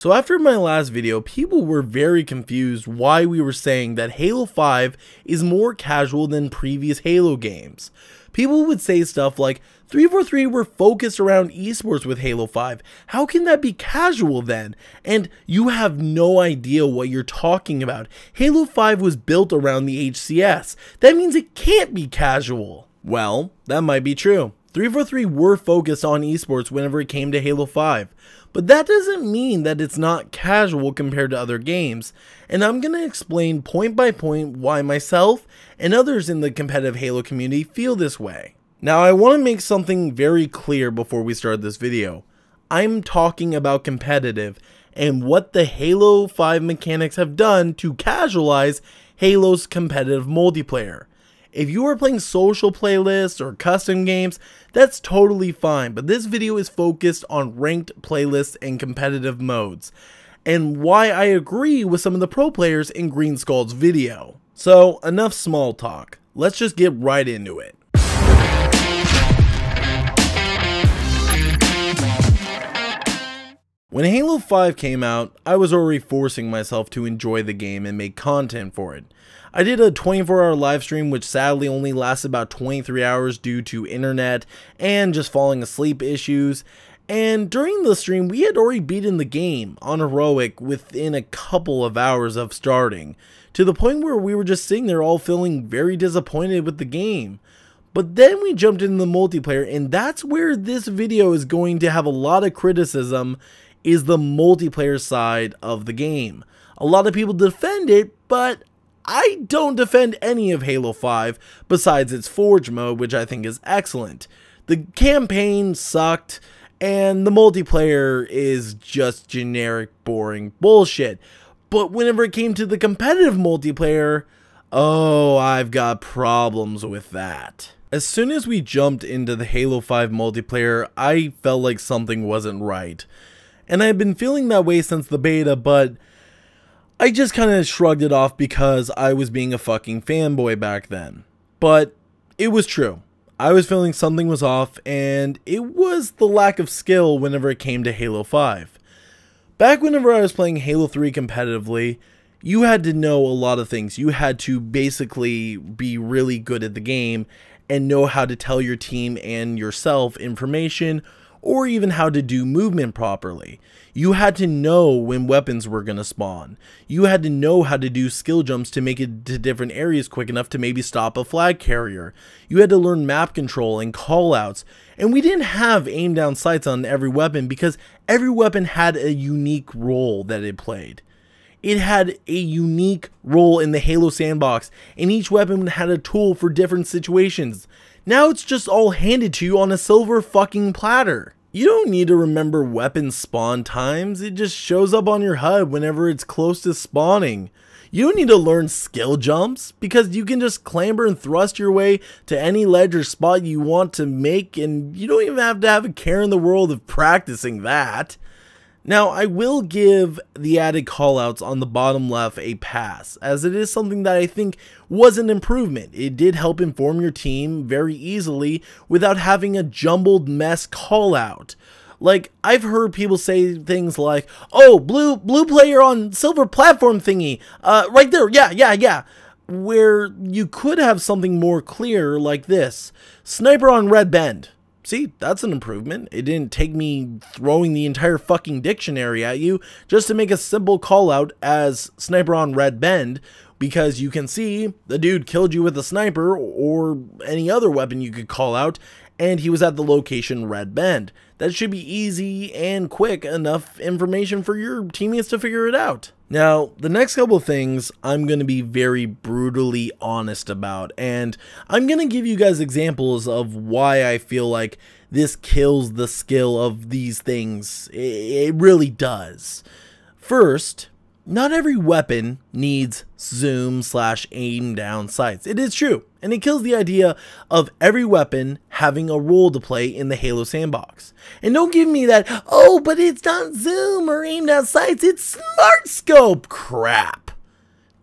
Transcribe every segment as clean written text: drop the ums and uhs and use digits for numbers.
So after my last video, people were very confused why we were saying that Halo 5 is more casual than previous Halo games. People would say stuff like, 343 were focused around esports with Halo 5. How can that be casual then? And you have no idea what you're talking about. Halo 5 was built around the HCS. That means it can't be casual. Well, that might be true. 343 were focused on esports whenever it came to Halo 5. But that doesn't mean that it's not casual compared to other games, and I'm going to explain point by point why myself and others in the competitive Halo community feel this way. Now I want to make something very clear before we start this video. I'm talking about competitive and what the Halo 5 mechanics have done to casualize Halo's competitive multiplayer. If you are playing social playlists or custom games, that's totally fine, but this video is focused on ranked playlists and competitive modes, and why I agree with some of the pro players in Green Skull's video. So enough small talk, let's just get right into it. When Halo 5 came out, I was already forcing myself to enjoy the game and make content for it. I did a 24-hour live stream which sadly only lasted about 23 hours due to internet and just falling asleep issues, and during the stream we had already beaten the game on heroic within a couple of hours of starting, to the point where we were just sitting there all feeling very disappointed with the game. But then we jumped into the multiplayer, and that's where this video is going to have a lot of criticism, is the multiplayer side of the game. A lot of people defend it, but I don't defend any of Halo 5 besides its Forge mode, which I think is excellent. The campaign sucked, and the multiplayer is just generic, boring bullshit. But whenever it came to the competitive multiplayer, oh, I've got problems with that. As soon as we jumped into the Halo 5 multiplayer, I felt like something wasn't right. And I've been feeling that way since the beta, but I just kind of shrugged it off because I was being a fucking fanboy back then. But it was true. I was feeling something was off, and it was the lack of skill whenever it came to Halo 5. Back whenever I was playing Halo 3 competitively, you had to know a lot of things. You had to basically be really good at the game and know how to tell your team and yourself information, or even how to do movement properly. You had to know when weapons were going to spawn. You had to know how to do skill jumps to make it to different areas quick enough to maybe stop a flag carrier. You had to learn map control and callouts. And we didn't have aim down sights on every weapon because every weapon had a unique role that it played. It had a unique role in the Halo sandbox, and each weapon had a tool for different situations. Now it's just all handed to you on a silver fucking platter. You don't need to remember weapon spawn times, it just shows up on your HUD whenever it's close to spawning. You don't need to learn skill jumps, because you can just clamber and thrust your way to any ledge or spot you want to make, and you don't even have to have a care in the world of practicing that. Now, I will give the added callouts on the bottom left a pass, as it is something that I think was an improvement. It did help inform your team very easily without having a jumbled mess callout. Like, I've heard people say things like, oh, blue player on silver platform thingy, right there, yeah. Where you could have something more clear like this, sniper on red bend. See, that's an improvement. It didn't take me throwing the entire fucking dictionary at you just to make a simple call out as sniper on red bend, because you can see the dude killed you with a sniper or any other weapon you could call out, and he was at the location red bend. That should be easy and quick enough information for your teammates to figure it out. Now, the next couple of things I'm going to be very brutally honest about, and I'm going to give you guys examples of why I feel like this kills the skill of these things. It really does. First, not every weapon needs zoom/aim down sights. It is true, and it kills the idea of every weapon having a role to play in the Halo sandbox. And don't give me that, oh, but it's not zoom or aim down sights, it's smart scope crap.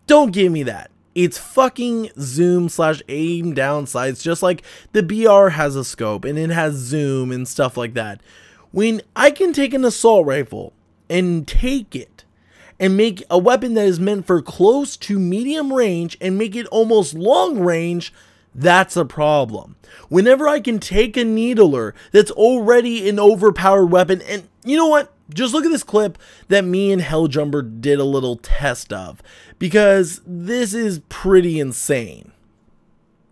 Don't give me that. It's fucking zoom/aim down sights, just like the BR has a scope and it has zoom and stuff like that. When I can take an assault rifle and take it and make a weapon that is meant for close to medium range and make it almost long range, that's a problem. Whenever I can take a needler that's already an overpowered weapon, and you know what? Just look at this clip that me and Helljumper did a little test of, because this is pretty insane.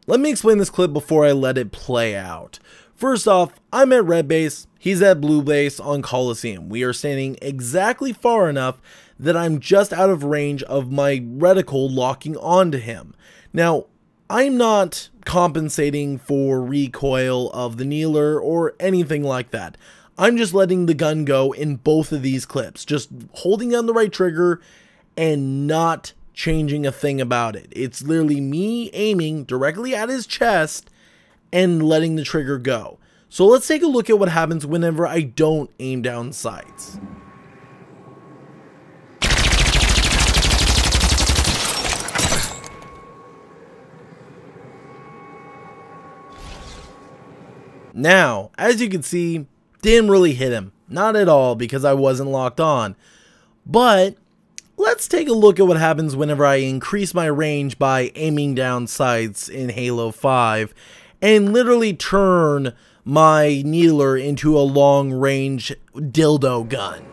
Let me explain this clip before I let it play out. First off, I'm at red base, he's at blue base on Coliseum. We are standing exactly far enough that I'm just out of range of my reticle locking onto him. Now, I'm not compensating for recoil of the kneeler or anything like that. I'm just letting the gun go in both of these clips, just holding down the right trigger and not changing a thing about it. It's literally me aiming directly at his chest and letting the trigger go. So let's take a look at what happens whenever I don't aim down sights. Now, as you can see, didn't really hit him. Not at all, because I wasn't locked on. But let's take a look at what happens whenever I increase my range by aiming down sights in Halo 5 and literally turn my needler into a long range dildo gun.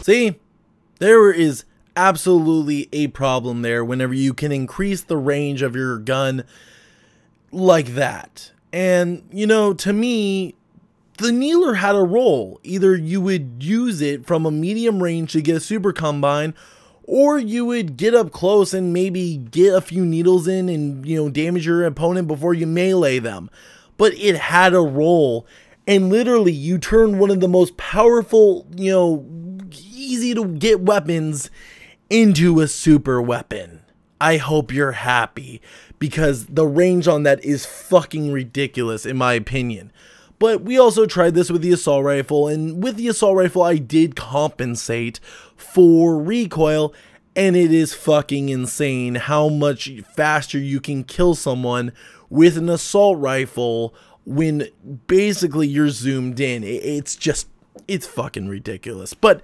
See, there is absolutely a problem there whenever you can increase the range of your gun like that. And, you know, to me, the kneeler had a role. Either you would use it from a medium range to get a super combine, or you would get up close and maybe get a few needles in and, you know, damage your opponent before you melee them. But it had a role. And literally, you turn one of the most powerful, you know, easy to get weapons into a super weapon. I hope you're happy, because the range on that is fucking ridiculous in my opinion. But we also tried this with the assault rifle, and with the assault rifle I did compensate for recoil, and it is fucking insane how much faster you can kill someone with an assault rifle when basically you're zoomed in. It's fucking ridiculous. But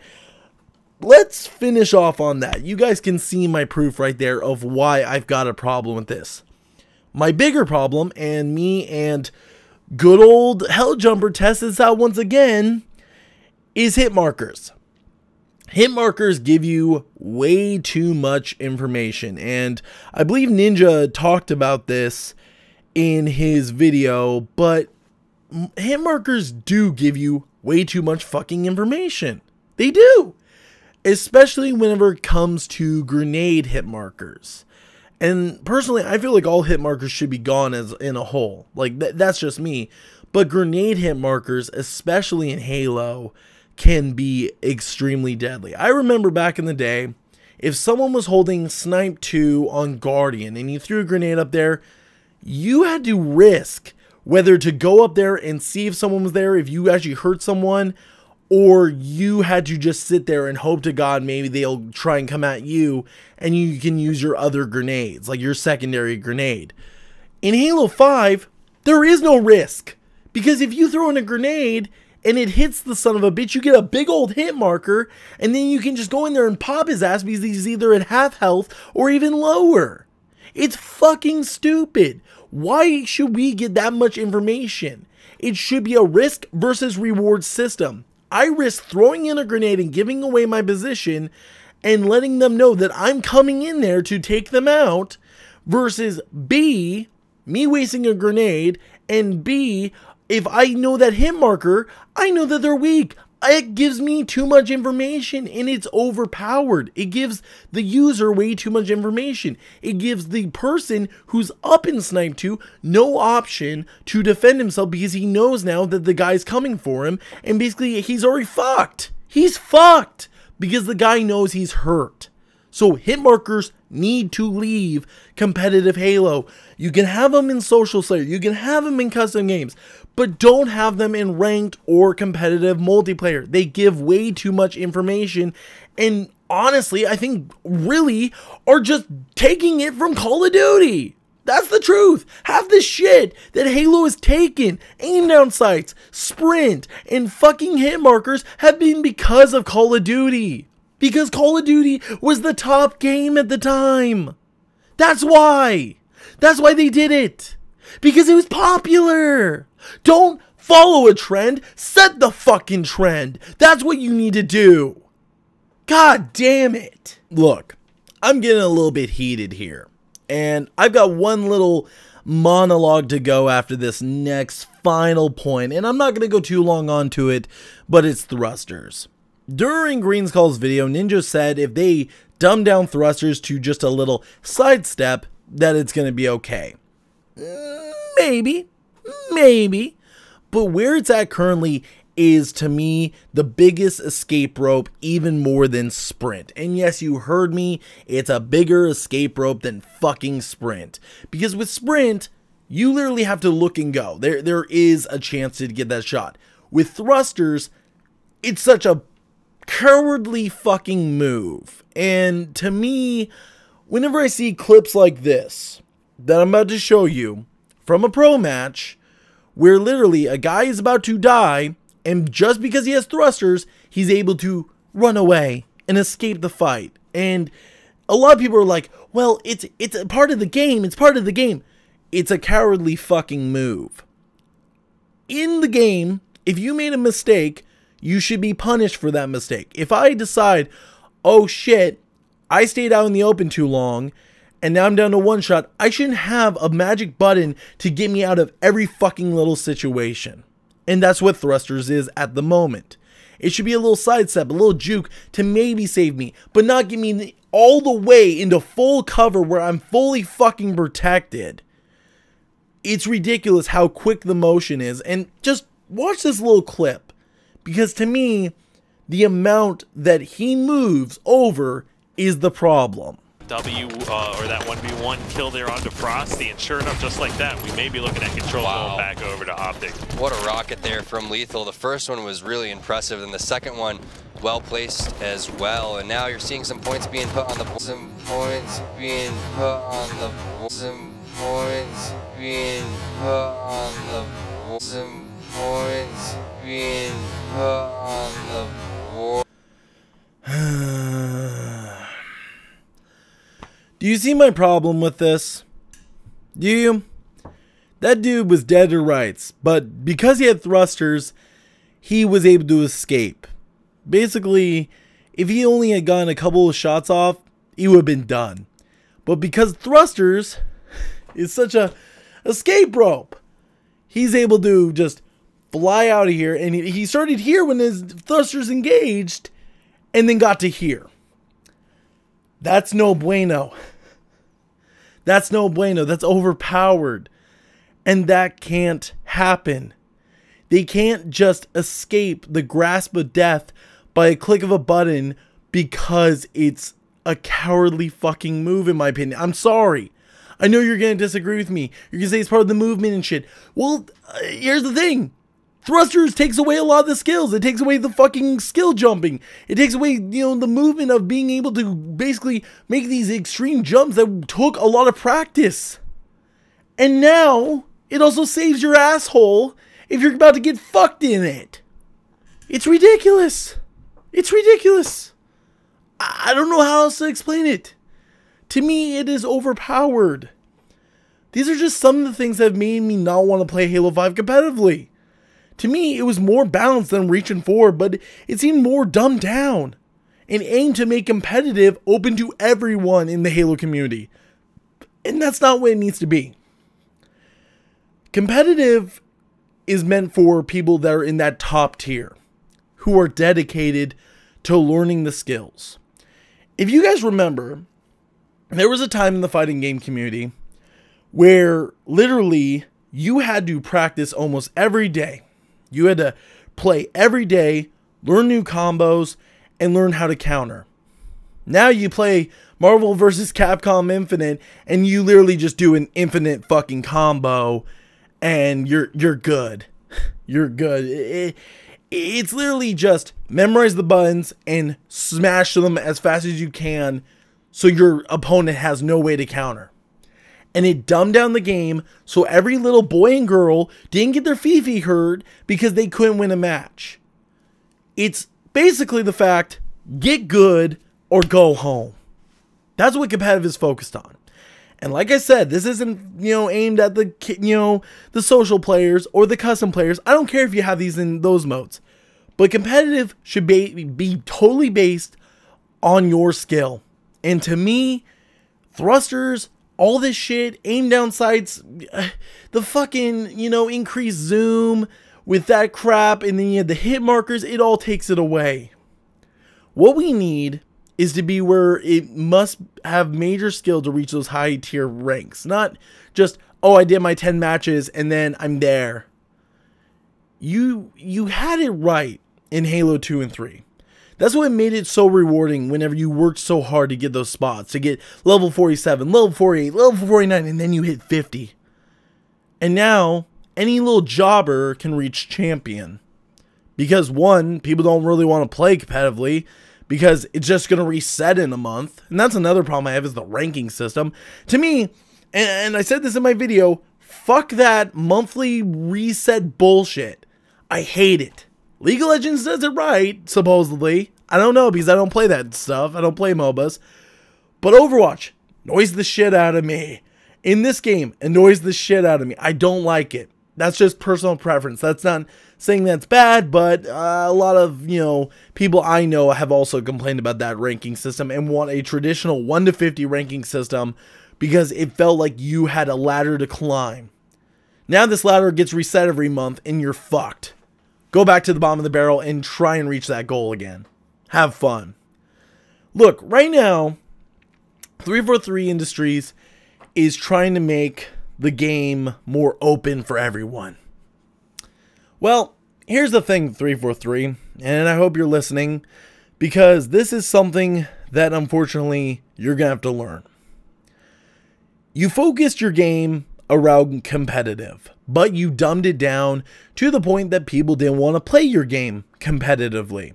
let's finish off on that. You guys can see my proof right there of why I've got a problem with this. My bigger problem, and me and good old Helljumper tests this out once again, is hit markers. Hit markers give you way too much information, and I believe Ninja talked about this in his video, but hit markers do give you way too much fucking information. They do. Especially whenever it comes to grenade hit markers. And personally, I feel like all hit markers should be gone as in a whole. Like, that's just me. But grenade hit markers, especially in Halo, can be extremely deadly. I remember back in the day, if someone was holding Snipe 2 on Guardian and you threw a grenade up there, you had to risk whether to go up there and see if someone was there, if you actually hurt someone, or you had to just sit there and hope to God maybe they'll try and come at you and you can use your other grenades, like your secondary grenade. In Halo 5, there is no risk, because if you throw in a grenade and it hits the son of a bitch, you get a big old hit marker, and then you can just go in there and pop his ass because he's either at half health or even lower. It's fucking stupid. Why should we get that much information? It should be a risk versus reward system. I risk throwing in a grenade and giving away my position and letting them know that I'm coming in there to take them out, versus B, me wasting a grenade, and B, if I know that hit marker, I know that they're weak. It gives me too much information, and it's overpowered. It gives the user way too much information. It gives the person who's up in Snipe 2 no option to defend himself, because he knows now that the guy's coming for him, and basically he's already fucked. He's fucked because the guy knows he's hurt. So hit markers need to leave competitive Halo. You can have them in Social Slayer, you can have them in custom games, but don't have them in ranked or competitive multiplayer. They give way too much information, and honestly, I think really are just taking it from Call of Duty. That's the truth. Half the shit that Halo has taken, aim down sights, sprint, and fucking hit markers have been because of Call of Duty. Because Call of Duty was the top game at the time. That's why. That's why they did it. Because it was popular. Don't follow a trend, set the fucking trend. That's what you need to do. God damn it. Look, I'm getting a little bit heated here. And I've got one little monologue to go after this next final point, and I'm not going to go too long onto it, but it's thrusters. During Greenskull's video, Ninja said if they dumb down thrusters to just a little sidestep, that it's going to be okay. Maybe, but where it's at currently is, to me, the biggest escape rope, even more than sprint. And yes, you heard me, it's a bigger escape rope than fucking sprint. Because with sprint, you literally have to look and go. There is a chance to get that shot. With thrusters, it's such a cowardly fucking move. And to me, whenever I see clips like this, that I'm about to show you, from a pro match, where literally a guy is about to die, and just because he has thrusters, he's able to run away and escape the fight. And a lot of people are like, well, it's a part of the game. It's part of the game. It's a cowardly fucking move. In the game, if you made a mistake, you should be punished for that mistake. If I decide, oh shit, I stayed out in the open too long, and now I'm down to one shot, I shouldn't have a magic button to get me out of every fucking little situation. And that's what thrusters is at the moment. It should be a little sidestep, a little juke to maybe save me, but not get me all the way into full cover where I'm fully fucking protected. It's ridiculous how quick the motion is. And just watch this little clip, because to me, the amount that he moves over is the problem. Or that 1v1 kill there onto Frosty, and sure enough, just like that, we may be looking at control going back over to Optic. What a rocket there from Lethal. The first one was really impressive, and the second one well placed as well. And now you're seeing some points being put on the board. Some points being put on the board. Some points being put on the board. Some points being put on the board. Do you see my problem with this? Do you? That dude was dead to rights, but because he had thrusters, he was able to escape. Basically, if he only had gotten a couple of shots off, he would have been done. But because thrusters is such a escape rope, he's able to just fly out of here, and he started here when his thrusters engaged, and then got to here. That's no bueno. That's no bueno. That's overpowered. And that can't happen. They can't just escape the grasp of death by a click of a button because it's a cowardly fucking move, in my opinion. I'm sorry. I know you're going to disagree with me. You're going to say it's part of the movement and shit. Well, here's the thing. Thrusters takes away a lot of the skills. It takes away the fucking skill jumping. It takes away, you know, the movement of being able to basically make these extreme jumps that took a lot of practice. And now, it also saves your asshole if you're about to get fucked in it. It's ridiculous. It's ridiculous. I don't know how else to explain it. To me, it is overpowered. These are just some of the things that have made me not want to play Halo 5 competitively. To me, it was more balanced than reaching forward, but it seemed more dumbed down and aimed to make competitive open to everyone in the Halo community. And that's not what it needs to be. Competitive is meant for people that are in that top tier, who are dedicated to learning the skills. If you guys remember, there was a time in the fighting game community where literally you had to practice almost every day. You had to play every day, learn new combos, and learn how to counter. Now you play Marvel vs. Capcom Infinite, and you literally just do an infinite fucking combo, and you're good. You're good. It's literally just memorize the buttons and smash them as fast as you can so your opponent has no way to counter. And it dumbed down the game so every little boy and girl didn't get their fifi hurt because they couldn't win a match. It's basically the fact, get good or go home. That's what competitive is focused on. And like I said, this isn't, aimed at the, the social players or the custom players. I don't care if you have these in those modes. But competitive should be totally based on your skill. And to me, thrusters, all this shit, aim down sights, the fucking, increased zoom with that crap, and then you have the hit markers, it all takes it away. What we need is to be where it must have major skill to reach those high tier ranks. Not just, oh, I did my 10 matches and then I'm there. You had it right in Halo 2 and 3. That's what made it so rewarding whenever you worked so hard to get those spots. To get level 47, level 48, level 49, and then you hit 50. And now, any little jobber can reach champion. Because one, people don't really want to play competitively, because it's just going to reset in a month. And that's another problem I have, is the ranking system. To me, and I said this in my video, fuck that monthly reset bullshit. I hate it. League of Legends does it right, supposedly. I don't know, because I don't play that stuff. I don't play MOBAs. But Overwatch annoys the shit out of me. In this game, annoys the shit out of me. I don't like it. That's just personal preference. That's not saying that's bad, but a lot of, people I know have also complained about that ranking system and want a traditional 1 to 50 ranking system because it felt like you had a ladder to climb. Now this ladder gets reset every month and you're fucked. Go back to the bottom of the barrel and try and reach that goal again. Have fun. Look, right now, 343 Industries is trying to make the game more open for everyone. Well, here's the thing, 343, and I hope you're listening, because this is something that unfortunately you're going to have to learn. You focused your game around competitive, but you dumbed it down to the point that people didn't want to play your game competitively.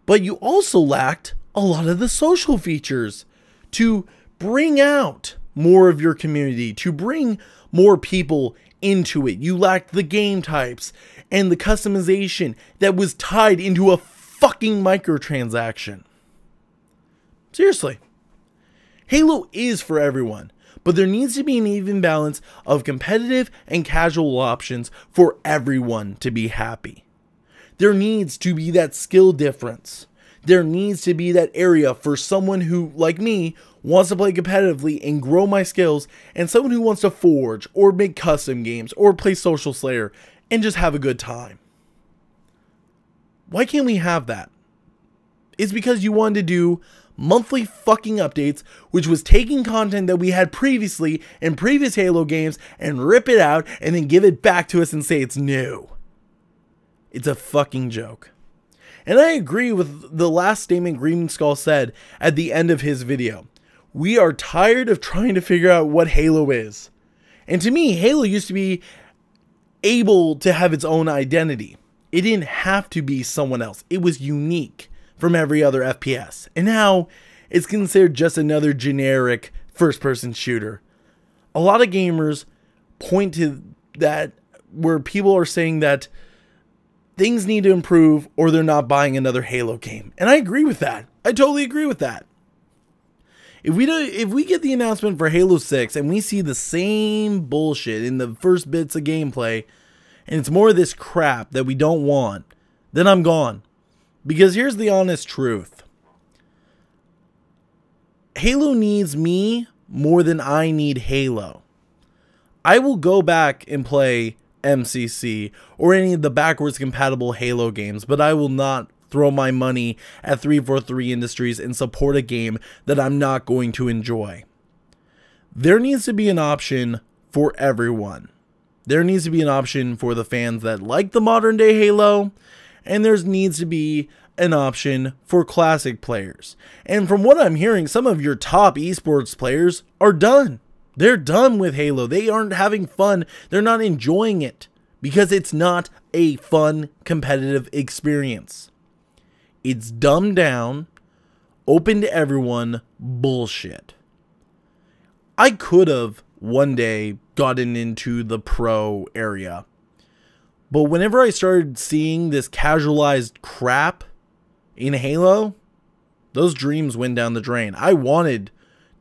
But you also lacked a lot of the social features to bring out more of your community, to bring more people into it. You lacked the game types and the customization that was tied into a fucking microtransaction. Seriously. Halo is for everyone, but there needs to be an even balance of competitive and casual options for everyone to be happy. There needs to be that skill difference. There needs to be that area for someone who, like me, wants to play competitively and grow my skills, and someone who wants to forge or make custom games or play Social Slayer and just have a good time. Why can't we have that? It's because you wanted to do monthly fucking updates, which was taking content that we had previously in previous Halo games and rip it out and then give it back to us and say it's new. It's a fucking joke. And I agree with the last statement Green Skull said at the end of his video. We are tired of trying to figure out what Halo is. And to me, Halo used to be able to have its own identity. It didn't have to be someone else. It was unique from every other FPS. And now it's considered just another generic first-person shooter. A lot of gamers point to that, where people are saying that things need to improve or they're not buying another Halo game. And I agree with that. I totally agree with that. If we get the announcement for Halo 6 and we see the same bullshit in the first bits of gameplay, and it's more of this crap that we don't want, then I'm gone. Because here's the honest truth. Halo needs me more than I need Halo. I will go back and play MCC or any of the backwards compatible Halo games, but I will not throw my money at 343 Industries and support a game that I'm not going to enjoy. There needs to be an option for everyone. There needs to be an option for the fans that like the modern day Halo, and there needs to be an option for classic players. And from what I'm hearing, some of your top esports players are done. They're done with Halo. They aren't having fun. They're not enjoying it because it's not a fun competitive experience. It's dumbed down, open to everyone bullshit. I could have one day gotten into the pro area, but whenever I started seeing this casualized crap in Halo, those dreams went down the drain. I wanted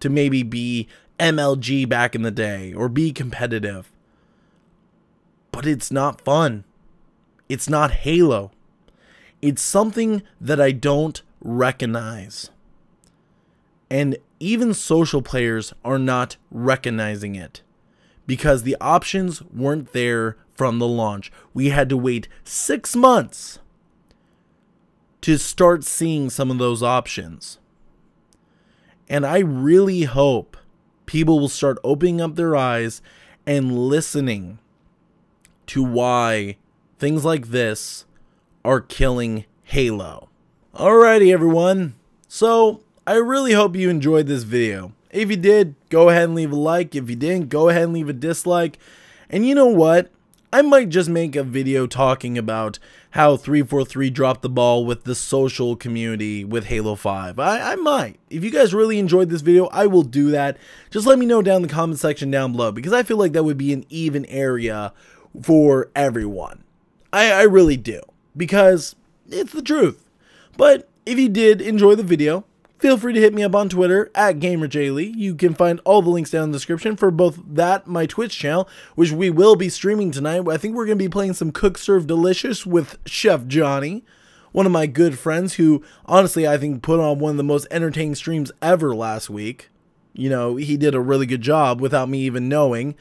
to maybe be MLG back in the day or be competitive, but it's not fun. It's not Halo. It's something that I don't recognize. And even social players are not recognizing it because the options weren't there from the launch. We had to wait 6 months to start seeing some of those options. And I really hope people will start opening up their eyes and listening to why things like this are killing Halo. Alrighty everyone, so I really hope you enjoyed this video. If you did, go ahead and leave a like. If you didn't, go ahead and leave a dislike. And you know what? I might just make a video talking about how 343 dropped the ball with the social community with Halo 5. I might. If you guys really enjoyed this video, I will do that. Just let me know down in the comment section down below, because I feel like that would be an even area for everyone. I really do, because it's the truth. But if you did enjoy the video, feel free to hit me up on Twitter at GamerJlee. You can find all the links down in the description for both that, my Twitch channel, which we will be streaming tonight. I think we're going to be playing some Cook Serve Delicious with Chef Johnny, one of my good friends who, honestly, I think put on one of the most entertaining streams ever last week. You know, he did a really good job without me even knowing.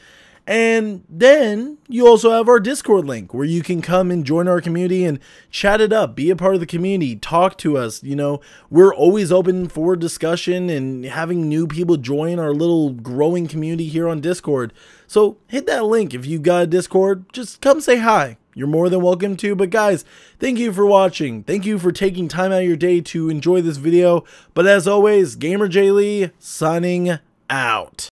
And then you also have our Discord link where you can come and join our community and chat it up, be a part of the community, talk to us. You know, we're always open for discussion and having new people join our little growing community here on Discord. So hit that link if you got a Discord, just come say hi. You're more than welcome to. But guys, thank you for watching. Thank you for taking time out of your day to enjoy this video. But as always, GamerJlee signing out.